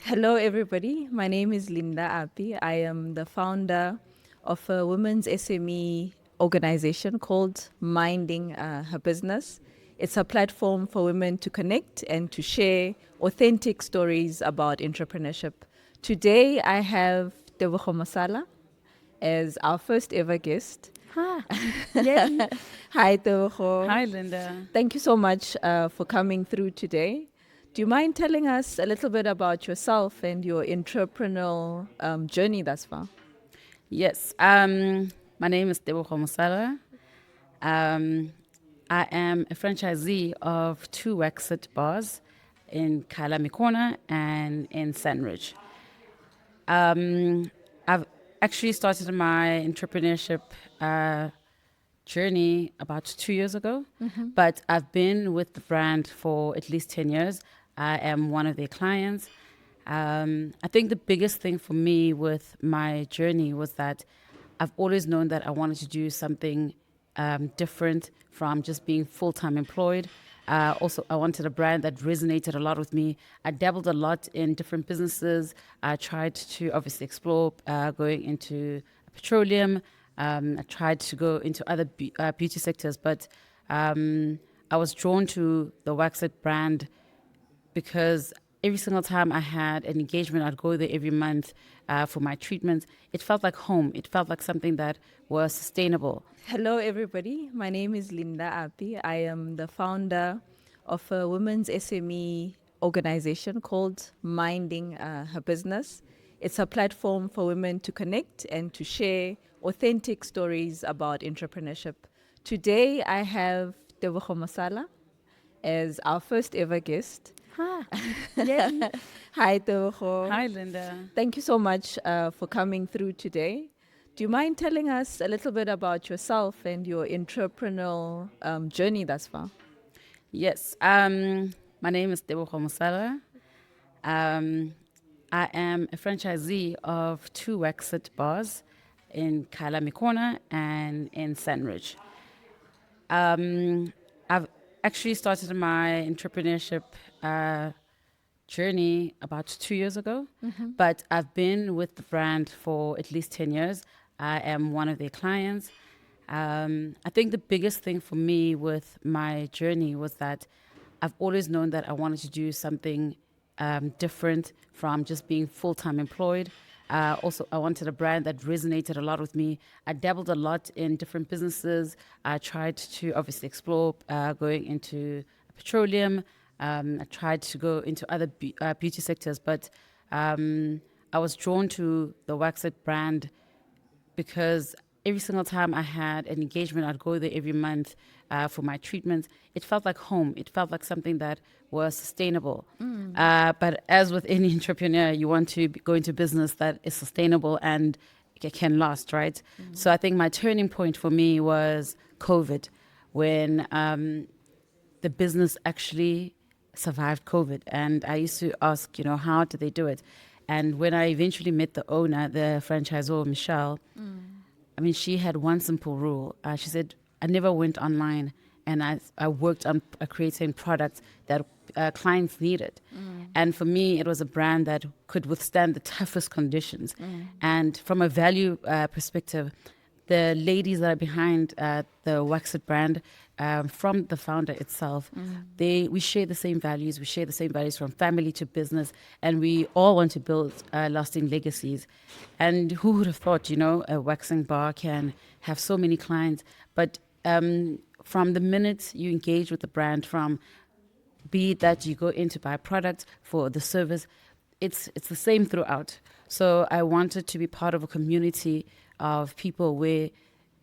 Hello, everybody. My name is Linda Api. I am the founder of a women's SME organization called Minding Her Business. It's a platform for women to connect and to share authentic stories about entrepreneurship. Today, I have Tebogo Mosala as our first ever guest. Hi. Yay. Hi, Tebogo. Hi, Linda. Thank you so much for coming through today. Do you mind telling us a little bit about yourself and your entrepreneurial journey thus far? Yes. My name is Tebogo Mosala. I am a franchisee of two WAXIT bars in Kyalami Corner and in Sanridge. I've actually started my entrepreneurship journey about 2 years ago, but I've been with the brand for at least 10 years. I am one of their clients. I think the biggest thing for me with my journey was that I've always known that I wanted to do something different from just being full-time employed. Also, I wanted a brand that resonated a lot with me. I dabbled a lot in different businesses. I tried to obviously explore going into petroleum. I tried to go into other beauty sectors, but I was drawn to the WAXIT brand because every single time I had an engagement, I'd go there every month for my treatments. It felt like home. It felt like something that was sustainable. Hello, everybody. My name is Linda Api. I am the founder of a women's SME organization called Minding Her Business. It's a platform for women to connect and to share authentic stories about entrepreneurship. Today, I have Tebogo Mosala as our first ever guest. Hi. Yay. Hi, Tebogo. Hi, Linda. Thank you so much for coming through today. Do you mind telling us a little bit about yourself and your entrepreneurial journey thus far? Yes. My name is Tebogo Mosala. I am a franchisee of two WAXIT bars in Kyalami Corner and in Sanridge. I've actually started my entrepreneurship journey about 2 years ago, but I've been with the brand for at least 10 years. I am one of their clients. I think the biggest thing for me with my journey was that I've always known that I wanted to do something different from just being full-time employed. Also, I wanted a brand that resonated a lot with me. I dabbled a lot in different businesses. I tried to obviously explore going into petroleum. I tried to go into other beauty sectors, but I was drawn to the WAXIT brand because every single time I had an engagement, I'd go there every month for my treatments. It felt like home. It felt like something that was sustainable. But as with any entrepreneur, you want to go into business that is sustainable and can last, right? So I think my turning point for me was COVID, when the business actually survived COVID. And I used to ask, how did they do it? And when I eventually met the owner, the franchisor, Michelle, I mean, she had one simple rule. She said, I never went online and I worked on creating products that clients needed. And for me, it was a brand that could withstand the toughest conditions. And from a value perspective, the ladies that are behind the WAXIT brand, from the founder itself, we share the same values. We share the same values from family to business, and we all want to build lasting legacies. And who would have thought, a waxing bar can have so many clients? But from the minute you engage with the brand, from be it that you go in to buy a product for the service, it's the same throughout. So I wanted to be part of a community of people where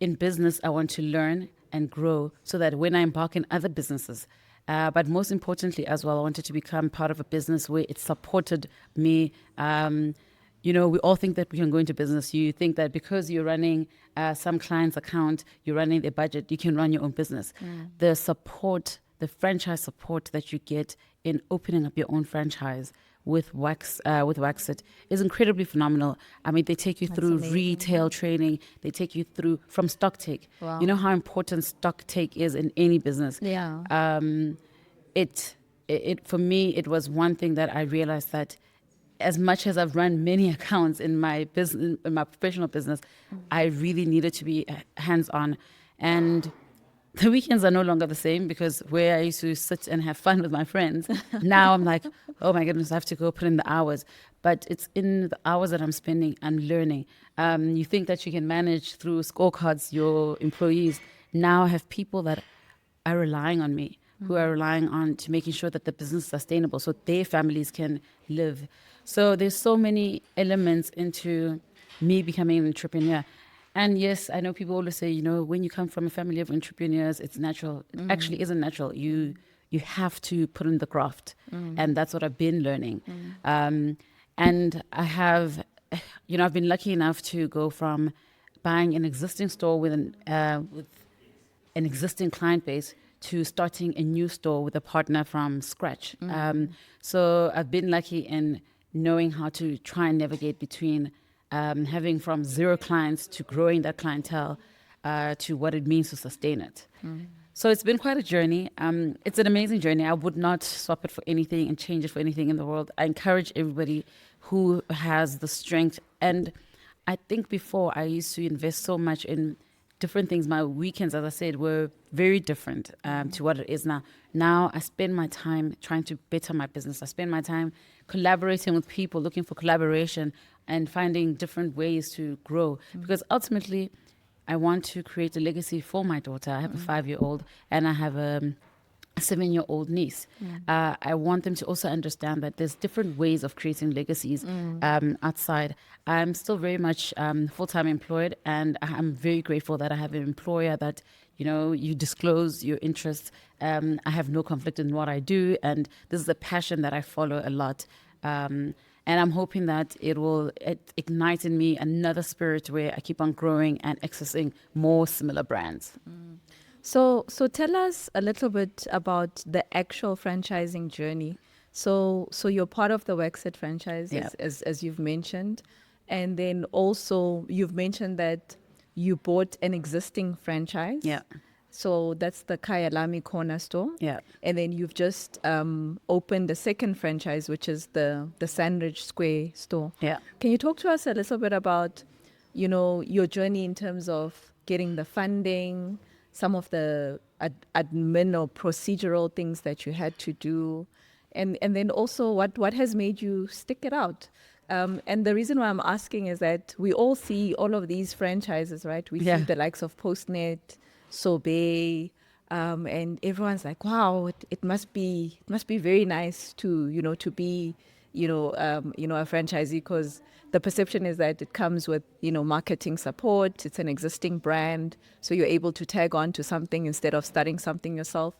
in business I want to learn and grow so that when I embark in other businesses, but most importantly as well, I wanted to become part of a business where it supported me. We all think that we can go into business. You think that because you're running some client's account, you're running their budget, you can run your own business. The support, the franchise support that you get in opening up your own franchise with WAXIT is incredibly phenomenal. I mean, they take you through amazing. retail training. They take you through from stock take. Wow. You know how important stock take is in any business. Yeah. It for me, it was one thing that I realized that as much as I've run many accounts in my business, in my professional business, I really needed to be hands-on. And the weekends are no longer the same, because where I used to sit and have fun with my friends, now I'm like, oh my goodness, I have to go put in the hours. But it's in the hours that I'm spending, I'm learning. You think that you can manage through scorecards your employees. Now I have people that are relying on me, who are relying on to making sure that the business is sustainable so their families can live. So there's so many elements into me becoming an entrepreneur. And yes, I know people always say, when you come from a family of entrepreneurs, it's natural. It actually isn't natural. You have to put in the graft. And that's what I've been learning. And I have, I've been lucky enough to go from buying an existing store with an existing client base to starting a new store with a partner from scratch. So I've been lucky in knowing how to try and navigate between having from 0 clients to growing that clientele to what it means to sustain it. So it's been quite a journey. It's an amazing journey. I would not swap it for anything and change it for anything in the world. I encourage everybody who has the strength. And I think before I used to invest so much in different things. My weekends, as I said, were very different to what it is now. Now I spend my time trying to better my business. I spend my time collaborating with people, looking for collaboration and finding different ways to grow. Because ultimately, I want to create a legacy for my daughter. I have a 5-year-old and I have a 7-year-old niece. I want them to also understand that there's different ways of creating legacies outside. I'm still very much full-time employed, and I'm very grateful that I have an employer that, you disclose your interests. I have no conflict in what I do, and this is a passion that I follow a lot. And I'm hoping that it will ignite in me another spirit where I keep on growing and accessing more similar brands. So tell us a little bit about the actual franchising journey. So you're part of the WAXIT franchise, as you've mentioned. And then also you've mentioned that you bought an existing franchise. Yeah. So that's the Kyalami corner store. Yeah. And then you've just opened a second franchise, which is the Sanridge Square store. Yeah. Can you talk to us a little bit about, your journey in terms of getting the funding, some of the admin or procedural things that you had to do, and then also what has made you stick it out? And the reason why I'm asking is that we all see all of these franchises, right? We see the likes of Postnet, Sobe, and everyone's like, wow, it must be very nice to be a franchisee, because the perception is that it comes with marketing support. It's an existing brand, so you're able to tag on to something instead of starting something yourself.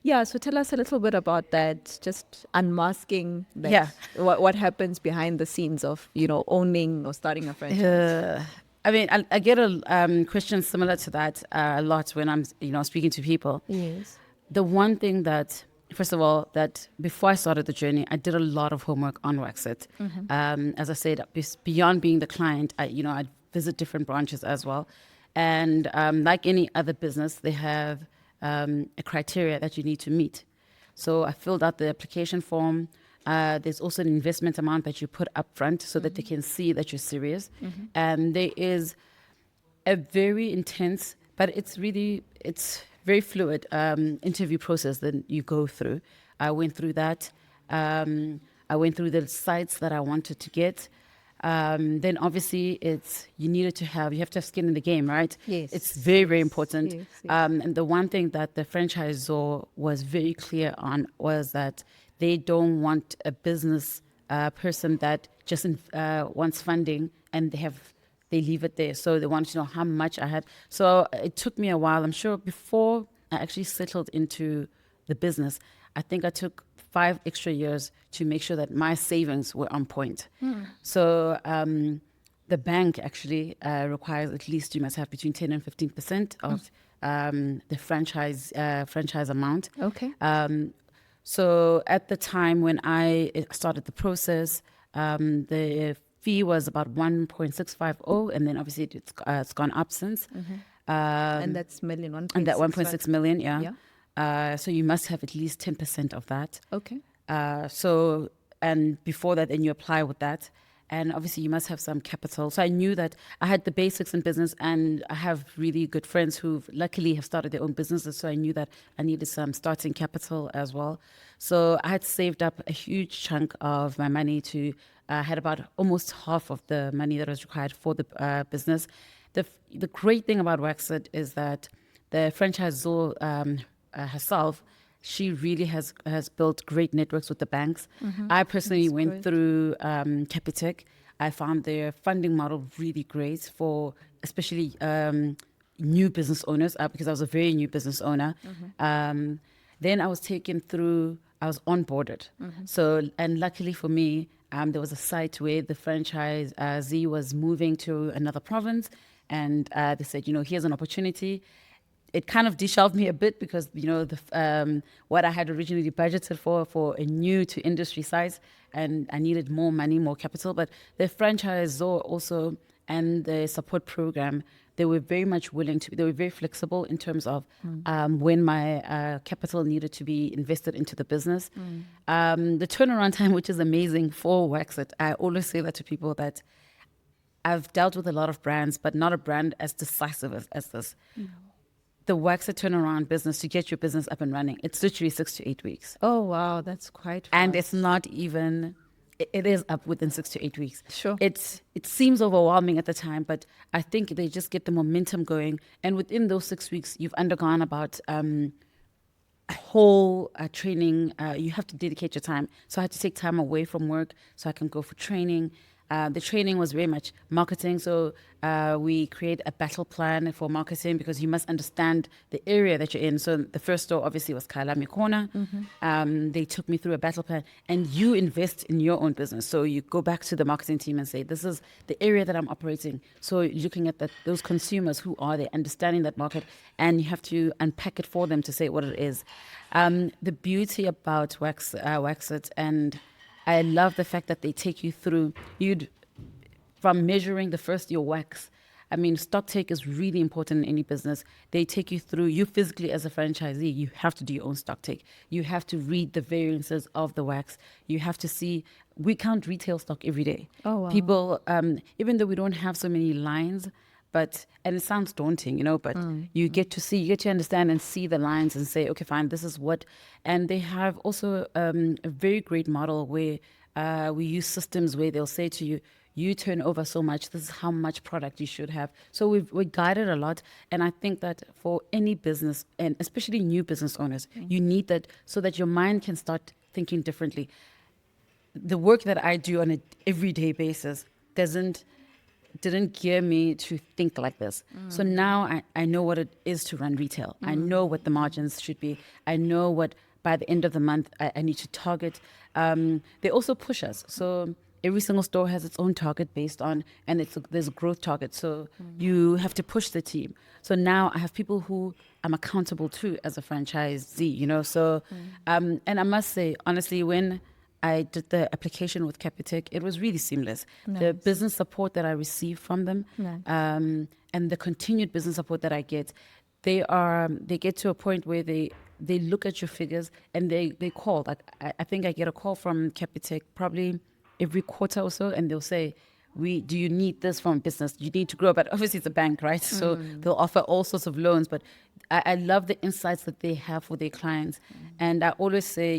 Yeah, so tell us a little bit about that, just unmasking that, what happens behind the scenes of owning or starting a franchise. I mean, I get a question similar to that a lot when I'm speaking to people. Yes. The one thing that, first of all, that before I started the journey, I did a lot of homework on WAXIT. As I said, beyond being the client, I'd visit different branches as well. And like any other business, they have a criteria that you need to meet. So I filled out the application form. There's also an investment amount that you put up front so that they can see that you're serious. And there is a very intense, but it's very fluid interview process that you go through. I went through that. I went through the sites that I wanted to get. Then obviously you have to have skin in the game, right? Yes. It's very, very important. Yes. And the one thing that the franchisor was very clear on was that they don't want a business person that just wants funding and they leave it there. So they want to know how much I had. So it took me a while. I'm sure before I actually settled into the business, I think I took 5 extra years to make sure that my savings were on point. So the bank actually requires at least you must have between 10 and 15% of the franchise amount. Okay. So at the time when I started the process, the fee was about 1.650, and then obviously it's gone up since. And that's million, 1.6. And that 1.6 million, so you must have at least 10% of that. Okay. So and before that, then you apply with that. And obviously, you must have some capital. So I knew that I had the basics in business, and I have really good friends who luckily have started their own businesses. So I knew that I needed some starting capital as well. So I had saved up a huge chunk of my money to, I had about almost half of the money that was required for the business. The great thing about WAXIT is that the franchisor herself, she really has built great networks with the banks. I personally went through Capitec. I found their funding model really great for especially new business owners, because I was a very new business owner. Then I was onboarded. So, and luckily for me, there was a site where the franchisee was moving to another province, and they said, here's an opportunity. It kind of disheveled me a bit because, what I had originally budgeted for a new to industry site, and I needed more money, more capital. But the franchisor also and the support program, they were very much they were very flexible in terms of when my capital needed to be invested into the business. The turnaround time, which is amazing for WAXIT, I always say that to people that I've dealt with a lot of brands, but not a brand as decisive as this. The WAXIT turnaround business, to get your business up and running, it's literally 6 to 8 weeks. Oh, wow. That's quite fast. And it's not even, it is up within 6 to 8 weeks. Sure. It seems overwhelming at the time, but I think they just get the momentum going. And within those 6 weeks, you've undergone about a whole training. You have to dedicate your time. So I had to take time away from work so I can go for training. The training was very much marketing. So we create a battle plan for marketing because you must understand the area that you're in. So the first store obviously was Kyalami Corner. They took me through a battle plan, and you invest in your own business. So you go back to the marketing team and say, this is the area that I'm operating. So looking at those consumers, who are they, understanding that market, and you have to unpack it for them to say what it is. The beauty about WAXIT, and I love the fact that they take you through, from measuring your wax. I mean, stock take is really important in any business. They take you through, you physically as a franchisee, you have to do your own stock take. You have to read the variances of the wax. You have to see, we count retail stock every day. Oh, wow. People, even though we don't have so many lines, and it sounds daunting, but you get to understand and see the lines and say, okay, fine, this is what. And they have also a very great model where we use systems where they'll say to you, you turn over so much, this is how much product you should have. So we're guided a lot. And I think that for any business, and especially new business owners, you need that so that your mind can start thinking differently. The work that I do on an everyday basis didn't gear me to think like this. So now I know what it is to run retail. I know what the margins should be. I know what by the end of the month I need to target. They also push us. So every single store has its own target based on, and there's a growth target. So you have to push the team. So now I have people who I'm accountable to as a franchisee, So, and I must say, honestly, when I did the application with Capitec, it was really seamless. Nice. The business support that I received from them, Nice. and the continued business support that I get, they get to a point where they look at your figures and they call. Like I think I get a call from Capitec probably every quarter or so, and they'll say, do you need this from business? You need to grow. But obviously it's a bank, right? So they'll offer all sorts of loans. But I love the insights that they have for their clients. And I always say,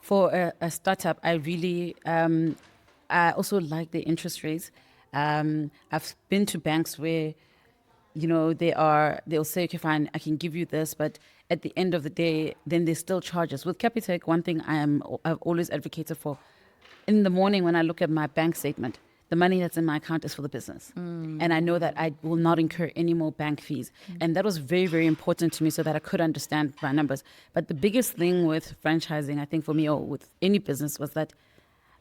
for a startup, I really, I also like the interest rates. I've been to banks where, they'll say, okay, fine, I can give you this, but at the end of the day, then they still charge us. With Capitec, one thing I've always advocated for, in the morning when I look at my bank statement, the money that's in my account is for the business. And I know that I will not incur any more bank fees. And that was very, very important to me so that I could understand my numbers. But the biggest thing with franchising, I think for me, or with any business, was that,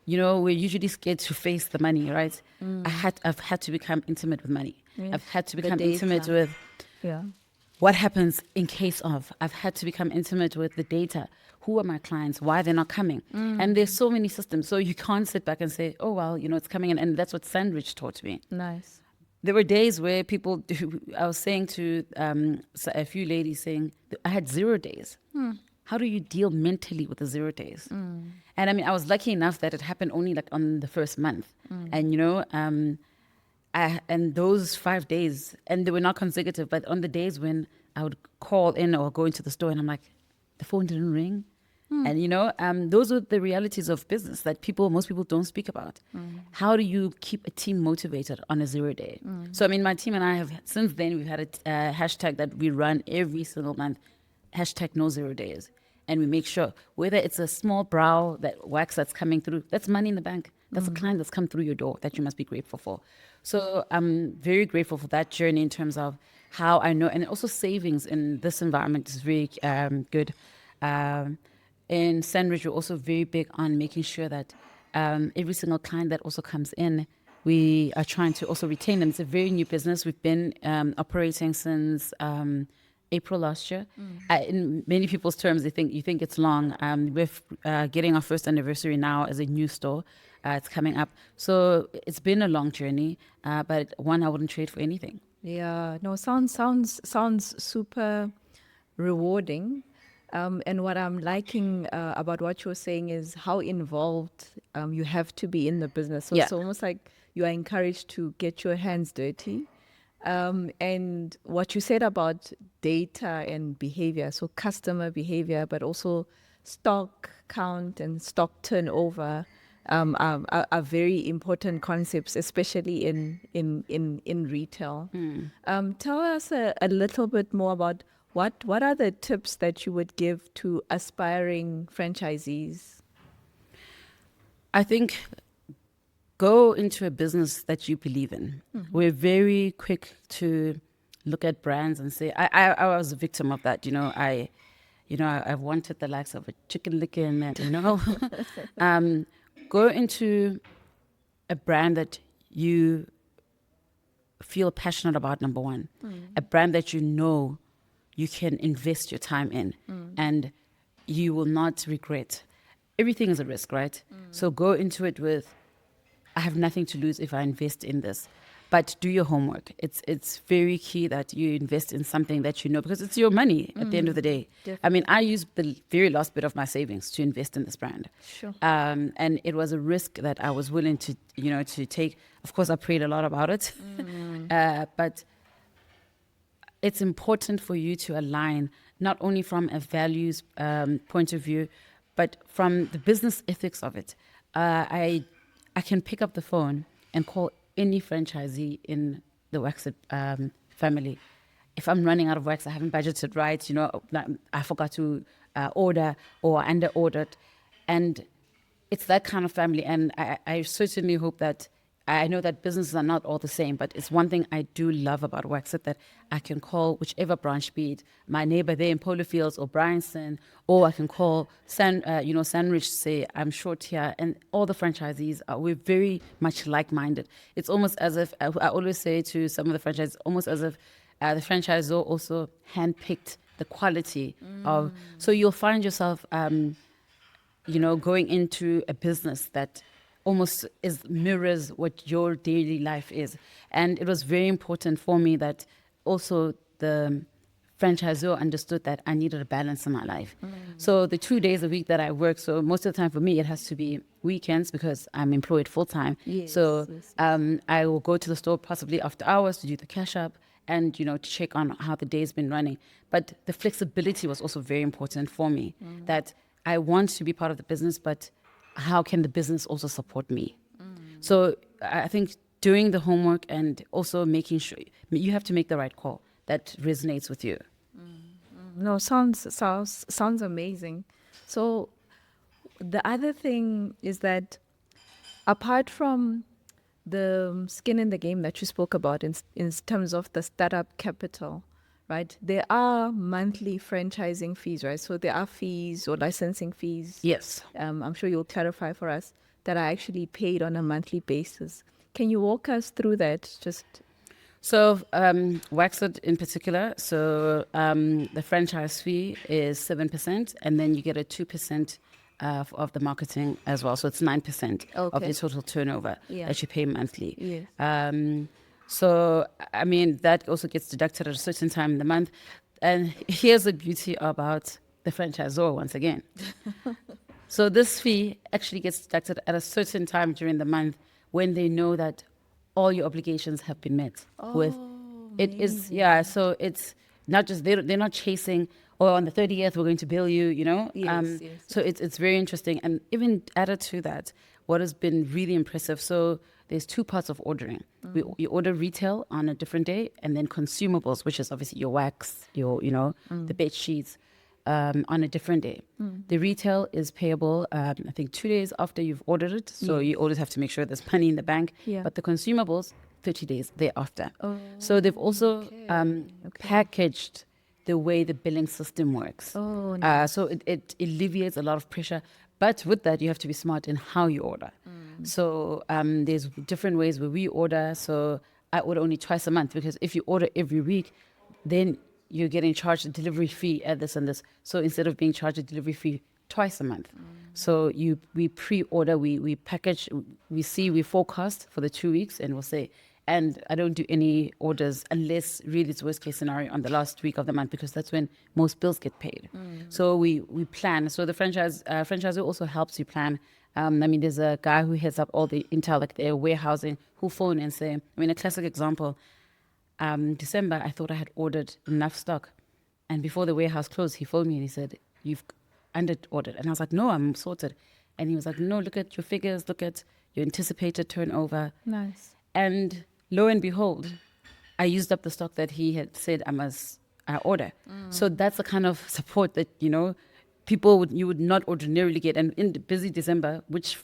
we're usually scared to face the money, right? I've had to become intimate with money. Yes. I've had to become intimate with what happens in case of. I've had to become intimate with the data. Who are my clients? Why they're not coming? And there's so many systems. So you can't sit back and say, oh, well, it's coming in. And that's what Sanridge taught me. Nice. There were days where I was saying to a few ladies saying, I had 0 days. how do you deal mentally with the 0 days? And I mean, I was lucky enough that it happened only like on the first month. And, you know, and those 5 days, and they were not consecutive, but on the days when I would call in or go into the store and I'm like, the phone didn't ring. And, you know, those are the realities of business that most people don't speak about. How do you keep a team motivated on a 0 day? So, I mean, my team and I have, since then, we've had a hashtag that we run every single month, hashtag NoZeroDays. And we make sure, whether it's a small brow that wax that's coming through, that's money in the bank. That's a client that's come through your door that you must be grateful for. So I'm very grateful for that journey in terms of how I know, and also savings in this environment is very good. In Sanridge, we're also very big on making sure that every single client that also comes in, we are trying to also retain them. It's a very new business. We've been operating since April last year. In many people's terms, you think it's long. We're getting our first anniversary now as a new store. It's coming up. So it's been a long journey, but one I wouldn't trade for anything. Yeah, no, sounds super rewarding. And what I'm liking about what you're saying is how involved you have to be in the business. So Yeah. it's almost like you are encouraged to get your hands dirty. And what you said about data and behavior, so customer behavior, but also stock count and stock turnover are very important concepts, especially in retail. Tell us a little bit more about what are the tips that you would give to aspiring franchisees? I think go into a business that you believe in. We're very quick to look at brands and say, I was a victim of that. I wanted the likes of a Chicken Licken and, go into a brand that you feel passionate about, number one. A brand that you know you can invest your time in and you will not regret. Everything is a risk, right? So go into it with, I have nothing to lose if I invest in this. But do your homework. It's very key that you invest in something that you know, because it's your money at the end of the day. Definitely. I mean, I used the very last bit of my savings to invest in this brand. Sure. And it was a risk that I was willing to, to take. Of course, I prayed a lot about it. But it's important for you to align, not only from a values point of view, but from the business ethics of it. I can pick up the phone and call any franchisee in the WAXIT family. If I'm running out of wax, I haven't budgeted right, I forgot to order or under ordered. And it's that kind of family. And I certainly hope that, I know that businesses are not all the same, but it's one thing I do love about WAXIT, that I can call whichever branch, be it my neighbor there in Polo Fields or Bryanston, or I can call Sanridge, say I'm short here, and all the franchisees we're very much like-minded. It's almost as if I always say to some of the franchisees, almost as if the franchisor also handpicked the quality of. So you'll find yourself, going into a business that almost mirrors what your daily life is. And it was very important for me that also the franchisor understood that I needed a balance in my life. So the 2 days a week that I work, so most of the time for me, it has to be weekends because I'm employed full time. Yes, So yes. I will go to the store possibly after hours to do the cash up and, to check on how the day's been running. But the flexibility was also very important for me, that I want to be part of the business, but how can the business also support me? So I think doing the homework and also making sure you have to make the right call that resonates with you. No, sounds amazing. So the other thing is that apart from the skin in the game that you spoke about in terms of the startup capital, right? There are monthly franchising fees, right? So there are fees or licensing fees. Yes. I'm sure you'll clarify for us that are actually paid on a monthly basis. Can you walk us through that? So WAXIT in particular, so the franchise fee is 7%, and then you get a 2% of the marketing as well. So it's 9% of Okay. the total turnover Yeah. that you pay monthly. Yes. So, that also gets deducted at a certain time in the month. And here's the beauty about the franchisor once again. So this fee actually gets deducted at a certain time during the month when they know that all your obligations have been met. With it is so it's not just they're not chasing. Or on the 30th, we're going to bill you. Yes. So it's very interesting, and even added to that, what has been really impressive. So there's two parts of ordering. You order retail on a different day, and then consumables, which is obviously your wax, the bed sheets, on a different day. The retail is payable, I think, 2 days after you've ordered it. So you always have to make sure there's money in the bank. Yeah. But the consumables, 30 days thereafter. So they've also packaged the way the billing system works. So it alleviates a lot of pressure. But with that, you have to be smart in how you order. So there's different ways where we order. So I order only twice a month, because if you order every week, then you're getting charged a delivery fee at this and this. So instead of being charged a delivery fee twice a month. So we pre-order, we package, we forecast for the 2 weeks, and we'll say, and I don't do any orders unless really it's worst case scenario on the last week of the month, because that's when most bills get paid. So we plan. So the franchisor also helps you plan. There's a guy who heads up all the intel, like their warehousing, who phone and say, a classic example, December, I thought I had ordered enough stock. And before the warehouse closed, he phoned me and he said, "You've under-ordered." And I was like, "No, I'm sorted." And he was like, "No, look at your figures, look at your anticipated turnover." Nice. And lo and behold, I used up the stock that he had said I order. So that's the kind of support that, you would not ordinarily get. And in the busy December, which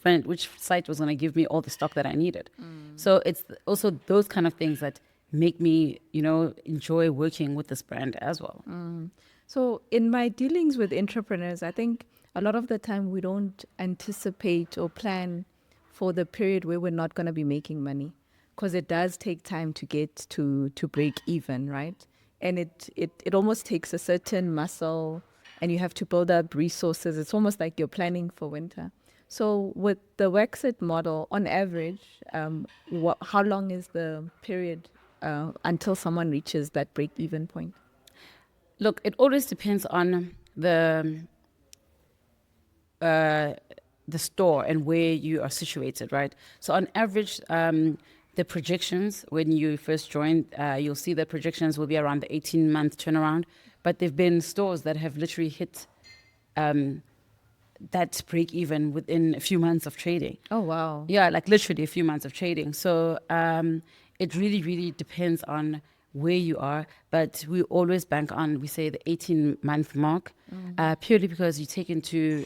site was going to give me all the stock that I needed? So it's also those kind of things that make me, enjoy working with this brand as well. So in my dealings with entrepreneurs, I think a lot of the time we don't anticipate or plan for the period where we're not going to be making money, because it does take time to get to break even, right? And it almost takes a certain muscle, and you have to build up resources. It's almost like you're planning for winter. So with the WAXIT model, on average, how long is the period until someone reaches that break-even point? Look, it always depends on the store and where you are situated, right? So on average, the projections, when you first join, you'll see that projections will be around the 18-month turnaround. But there've been stores that have literally hit that break even within a few months of trading. Oh, wow. Yeah, like literally a few months of trading. So it really, really depends on where you are. But we always bank on, we say, the 18-month mark, purely because you take into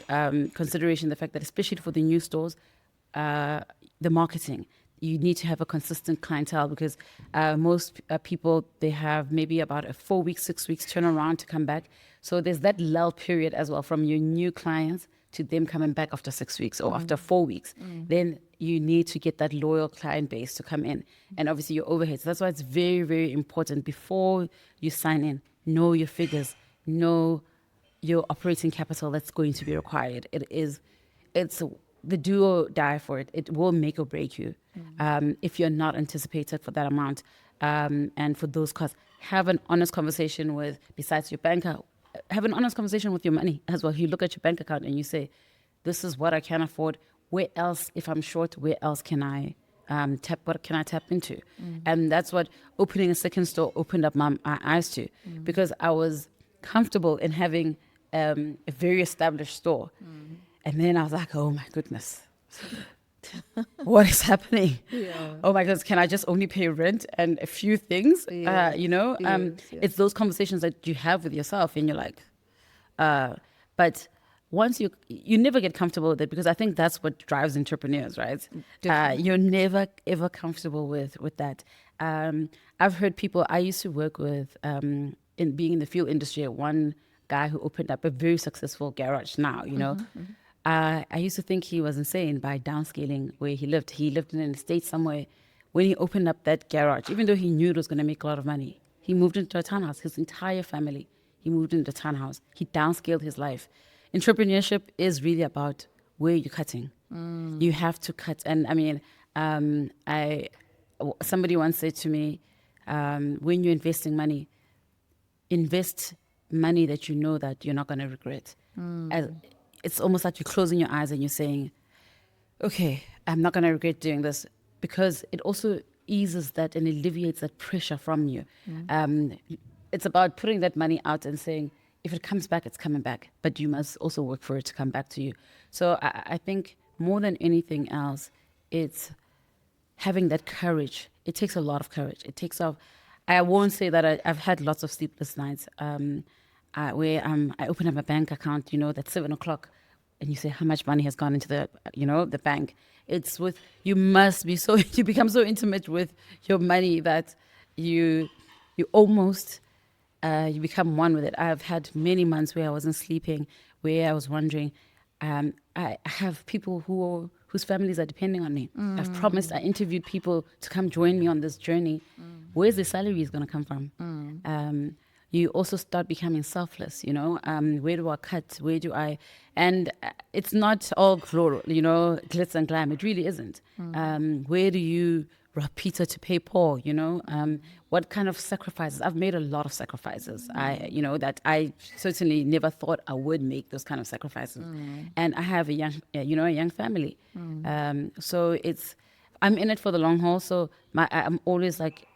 consideration the fact that, especially for the new stores, the marketing. You need to have a consistent clientele, because most people, they have maybe about a 4 weeks, 6 weeks turnaround to come back. So there's that lull period as well, from your new clients to them coming back after 6 weeks or after 4 weeks. Then you need to get that loyal client base to come in, and obviously your overheads. That's why it's very, very important before you sign in, know your figures, know your operating capital that's going to be required. It's the do or die for it. It will make or break you if you're not anticipated for that amount. And for those costs, have an honest conversation with, besides your banker, have an honest conversation with your money as well. You look at your bank account and you say, this is what I can afford. Where else, if I'm short, where else can I tap? What can I tap into? And that's what opening a second store opened up my eyes to, because I was comfortable in having a very established store. And then I was like, oh my goodness, what is happening? Yeah. Oh my goodness, can I just only pay rent and a few things? Yes. It's those conversations that you have with yourself, and you're like, but once you never get comfortable with it, because I think that's what drives entrepreneurs, right? You're never ever comfortable with that. I've heard people, I used to work with, in being in the fuel industry, one guy who opened up a very successful garage now, I used to think he was insane by downscaling where he lived. He lived in an estate somewhere. When he opened up that garage, even though he knew it was going to make a lot of money, he moved into a townhouse. His entire family, he moved into a townhouse. He downscaled his life. Entrepreneurship is really about where you're cutting. You have to cut. And I mean, somebody once said to me, when you're investing money, invest money that you know that you're not going to regret. As, it's almost like you're closing your eyes and you're saying, okay, I'm not going to regret doing this, because it also eases that and alleviates that pressure from you. It's about putting that money out and saying, if it comes back, it's coming back, but you must also work for it to come back to you. So I think more than anything else, it's having that courage. It takes a lot of courage. It takes off. I won't say that I've had lots of sleepless nights where I open up a bank account, that's 7 o'clock, and you say how much money has gone into the bank. It's with, you must be so, you become so intimate with your money that you almost, you become one with it. I've had many months where I wasn't sleeping, where I was wondering, I have people whose families are depending on me. I interviewed people to come join me on this journey. Where's the salary is going to come from? You also start becoming selfless, where do I cut? Where do I, and it's not all glory, glitz and glam. It really isn't. Where do you rob Peter to pay Paul, what kind of sacrifices? I've made a lot of sacrifices. That I certainly never thought I would make those kind of sacrifices. And I have a young family. So I'm in it for the long haul. So I'm always like,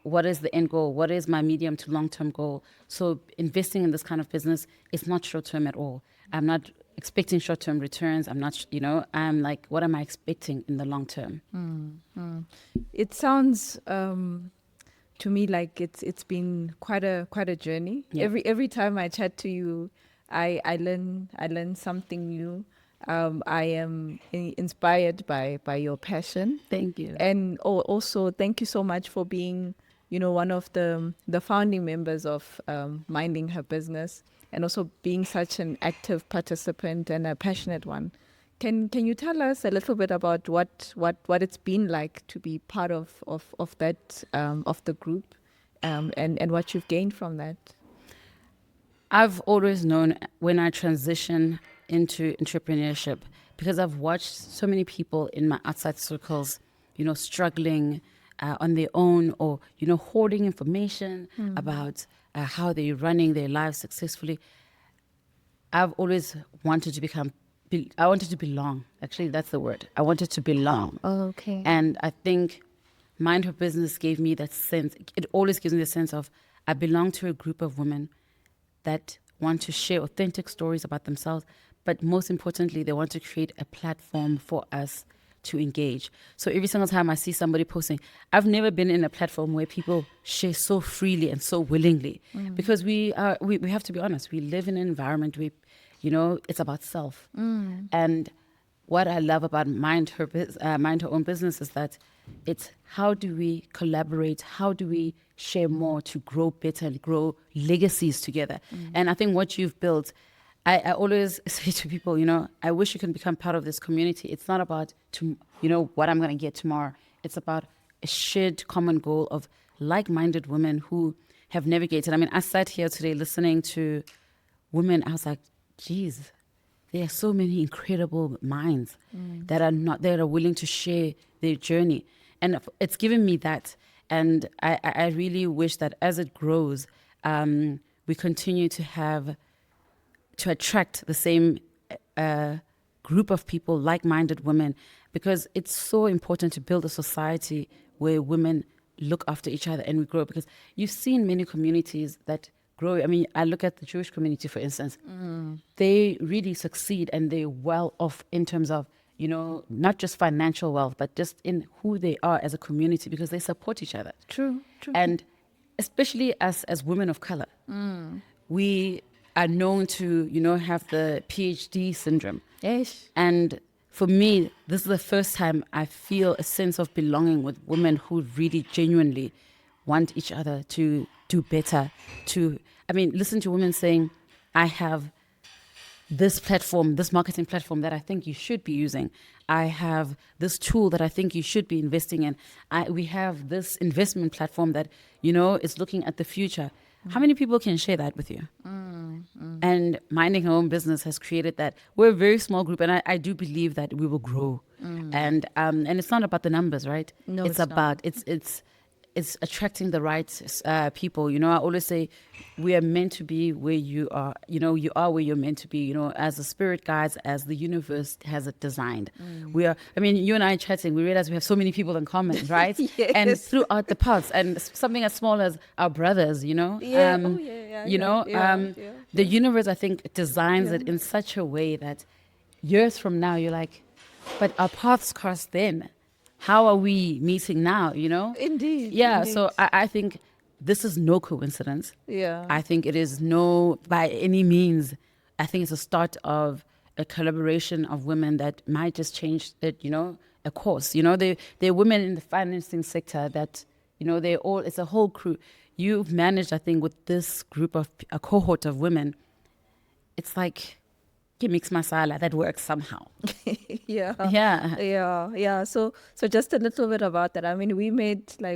what is the end goal? What is my medium to long-term goal? So investing in this kind of business is not short-term at all. I'm not expecting short-term returns. I'm not, I'm like, what am I expecting in the long term? It sounds to me like it's been quite a journey. Yeah. Every time I chat to you, I learn something new. I am inspired by your passion. Thank you. And also thank you so much for being, one of the founding members of Minding Her Business, and also being such an active participant and a passionate one. Can you tell us a little bit about what it's been like to be part of that of the group, and what you've gained from that? I've always known when I transition into entrepreneurship, because I've watched so many people in my outside circles, struggling on their own, or hoarding information about how they're running their lives successfully. I've always wanted to belong. Actually, that's the word. I wanted to belong. Oh, okay. And I think Mind Her Business gave me that sense. It always gives me the sense of, I belong to a group of women that want to share authentic stories about themselves, but most importantly, they want to create a platform for us to engage. So every single time I see somebody posting, I've never been in a platform where people share so freely and so willingly, because we have to be honest. We live in an environment where, it's about self. And what I love about Mind Her Own Business is that it's, how do we collaborate? How do we share more to grow better and grow legacies together? And I think what you've built, I always say to people, I wish you can become part of this community. It's not about, what I'm going to get tomorrow. It's about a shared common goal of like-minded women who have navigated. I mean, I sat here today listening to women. I was like, geez, there are so many incredible minds that are willing to share their journey. And it's given me that. And I really wish that as it grows, we continue to attract the same group of people, like-minded women, because it's so important to build a society where women look after each other and we grow. Because you've seen many communities that grow. I mean, I look at the Jewish community, for instance. They really succeed and they're well off in terms of, not just financial wealth, but just in who they are as a community, because they support each other. True. And especially as women of color, we are known to, have the PhD syndrome. Yes. And for me, this is the first time I feel a sense of belonging with women who really genuinely want each other to do better. Listen to women saying, I have this platform, this marketing platform that I think you should be using. I have this tool that I think you should be investing in. We have this investment platform that, is looking at the future. How many people can share that with you? And Minding Her Own Business has created that. We're a very small group, and I do believe that we will grow. And it's not about the numbers, right? No, it's about not. it's it's attracting the right people. I always say we are meant to be where you are. You are where you're meant to be. As the spirit guides, as the universe has it designed. You and I chatting, we realize we have so many people in common, right? Yes. And throughout the paths, and something as small as our brothers, Yeah. the universe, I think, designs it in such a way that years from now, you're like, but our paths crossed then. How are we meeting now, Indeed. Yeah, indeed. so I think this is no coincidence. Yeah. I think it is by any means, I think it's a start of a collaboration of women that might just change it, a course. They're women in the financing sector that, it's a whole crew. You've managed, I think, with this group of, a cohort of women, it's like, mix masala that works somehow. Yeah. So just a little bit about that. I mean, we made 4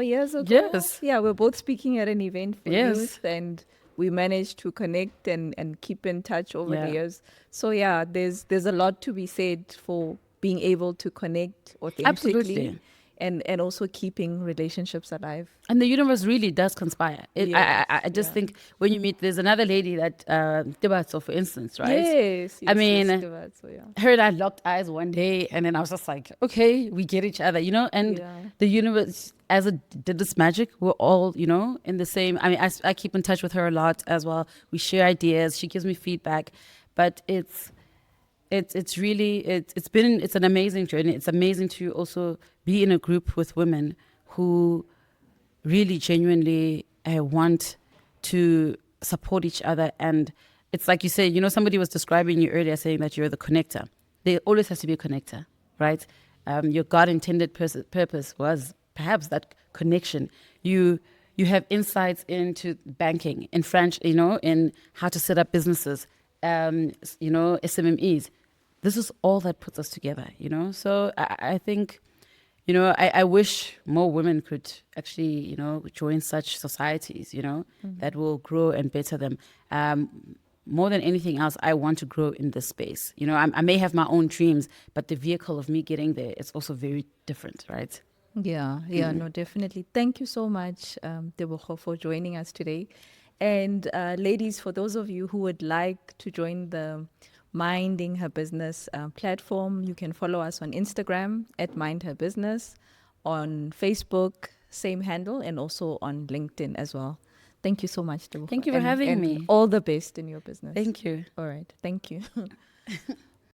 years ago. Yes. Yeah, we're both speaking at an event for Yes. youth, and we managed to connect and keep in touch over the years. So yeah, there's a lot to be said for being able to connect authentically. Absolutely. And also keeping relationships alive. And the universe really does conspire. I just think when you meet, there's another lady that, Tebogo, for instance, right? Yes. I mean, so yeah. her and I locked eyes one day, and then I was just like, okay, we get each other, and the universe, as it did this magic, we're all, in the same. I mean, I keep in touch with her a lot as well. We share ideas. She gives me feedback, but it's an amazing journey. It's amazing to also be in a group with women who really genuinely want to support each other. And it's like you say, somebody was describing you earlier saying that you're the connector. There always has to be a connector, right? Your God intended purpose was perhaps that connection. You have insights into banking, in in how to set up businesses, SMMEs. This is all that puts us together, So I think, I wish more women could actually, join such societies, that will grow and better them. More than anything else, I want to grow in this space. I may have my own dreams, but the vehicle of me getting there is also very different, right? Yeah, no, definitely. Thank you so much, Tebogo, for joining us today. And ladies, for those of you who would like to join the Minding Her Business platform, you can follow us on Instagram at Mind Her Business, on Facebook, same handle, and also on LinkedIn as well. Thank you so much, Tebogo. Thank you for having me. All the best in your business. Thank you. All right. Thank you.